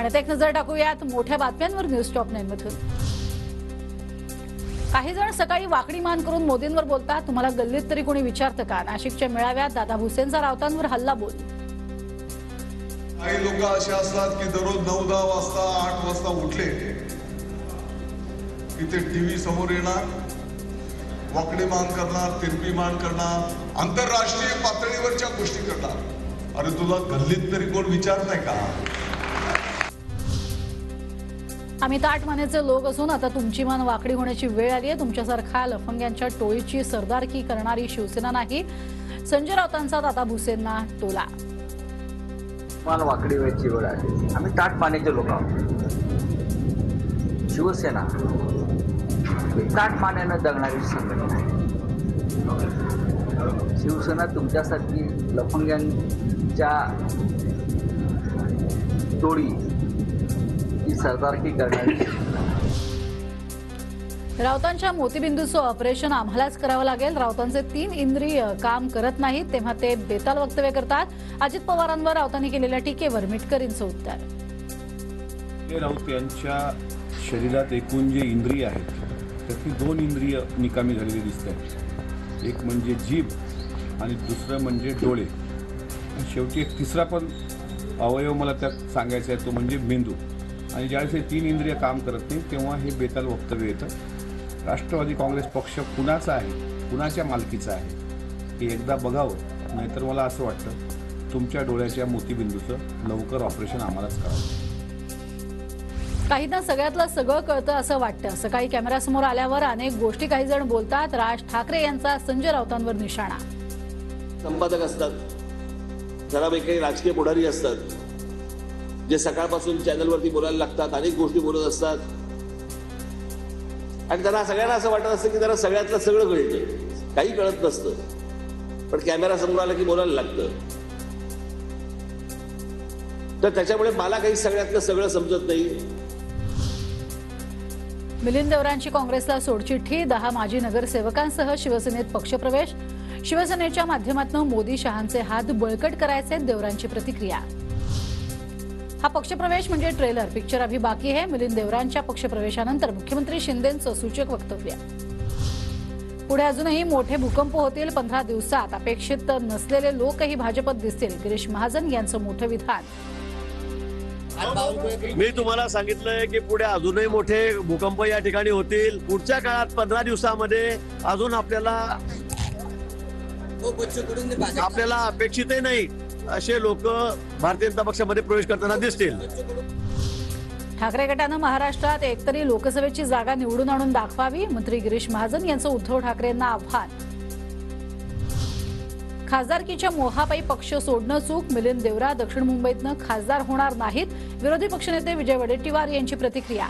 आणि आता एक नजर टाकूयात मोठ्या बातम्यांवर न्यूज टॉप 9 मधून। काही जण सकाळी वाकडी मान करून मोदींवर बोलतात, तुम्हाला गल्लीत तरी कोणी विचारतं का? नाशिकच्या मेळाव्यात दादा भुसेंचा राऊतांवर हल्ला बोल। काही लोक असे असतात की दररोज 9-10 वाजता 8 वाजता उठले की ते टीव्ही समोर येणार, वाकडी मान करणार, तिरपी मान करणार, आंतरराष्ट्रीय पातळीवरच्या गोष्टी करणार। अरे तुला गल्लीत तरी कोण विचारतंय का? आम्ही ताठ मानेचे लोक असून आता तुमची मान वाकडी होण्याची वेळ आली आहे। तुमच्यासारख्या लफंग्यांच्या टोळीची सरदारकी करणारी शिवसेना नाही, संजय राऊतांचा दादा भुसेंना टोला। मान वाकडी व्हायची वेळ आली। आम्ही ताठ मानेचे लोक आहोत। शिवसेना ही ताठ मानेनं जगणारी संघटना आहे। शिवसेना तुमच्यासारखी लफंग्यांच्या टोळी ही सरदारकी करणारी। राऊतांच्या मोतीबिंदूचं ऑपरेशन आम्हालाच करावं लागेल। राऊतांचे 3 इंद्रिय काम करत नाहीत तेव्हा ते बेताल वक्तव्य करतात। अजित पवारांवर राऊतांनी केलेल्या टीकेवर मिटकरींचं उत्तर। राऊत यांच्या शरीरात एकूण जे इंद्रिय आहेत त्यातली 2 इंद्रिय निकामी झालेली दिसतात। एक म्हणजे जीभ आणि दुसरं म्हणजे डोळे, आणि शेवटी एक तिसरा पण अवयव मला त्यात सांगायचा आहे, तो म्हणजे मेंदू। आणि ज्यावेळेस हे 3 इंद्रिय काम करत नाही तेव्हा हे बेताल वक्तव्य येतं। राष्ट्रवादी काँग्रेस पक्ष कुणाचा आहे, कुणाच्या मालकीचा आहे हे एकदा बघावं, नाहीतर मला असं वाटतं तुमच्या डोळ्याच्या मोतीबिंदूचं लवकर ऑपरेशन आम्हालाच करावं। काहींना सगळ्यातलं सगळं कळतं असं वाटतं। सकाळी कॅमेऱ्यासमोर आल्यावर अनेक गोष्टी काही जण बोलतात। राज ठाकरे यांचा संजय राऊतांवर निशाणा। संपादक असतात, ठराविक काही राजकीय पुढारी असतात जे सकाळपासून चॅनलवरती बोलायला लागतात, अनेक गोष्टी बोलत असतात आणि त्यांना सगळ्यांना असं वाटत असतं की जरा सगळ्यातलं सगळं कळतं। काही कळत नसतं, पण कॅमेरा समोर आला की बोलायला लागतं। तर त्याच्यामुळे मला काही सगळ्यातलं सगळं समजत नाही। मिलिंद देवरांची काँग्रेसला सोडचिठ्ठी, 10 माजी नगरसेवकांसह शिवसेनेत पक्षप्रवेश। शिवसेनेच्या माध्यमातून मोदी शहांचे हात बळकट करायचे, देवरांची प्रतिक्रिया। हा पक्षप्रवेश म्हणजे ट्रेलर, पिक्चर अभी बाकी है। मिलिंद देवरांच्या पक्षप्रवेशानंतर मुख्यमंत्री शिंदेंचं सूचक वक्तव्य। पुढे अजूनही मोठे भूकंप होतील, 15 दिवसात अपेक्षित नसलेले लोकही भाजपत दिसतील, गिरीश महाजन यांचं मोठं विधान। मी तुम्हाला सांगितलंय की पुढे अजूनही मोठे भूकंप या ठिकाणी होतील। पुढच्या काळात 15 दिवसामध्ये अजून आपल्याला अपेक्षितही नाही असे लोक भारतीय जनता पक्षामध्ये प्रवेश करताना दिसतील। ठाकरे गटानं महाराष्ट्रात एकतरी लोकसभेची जागा निवडून आणून दाखवावी, मंत्री गिरीश महाजन यांचं उद्धव ठाकरेंना आव्हान। खासदारकीच्या मोहापायी पक्ष सोडणं चूक, मिलिंद देवरा दक्षिण मुंबईतनं खासदार होणार नाहीत, विरोधी पक्षनेते विजय वडेट्टीवार यांची प्रतिक्रिया।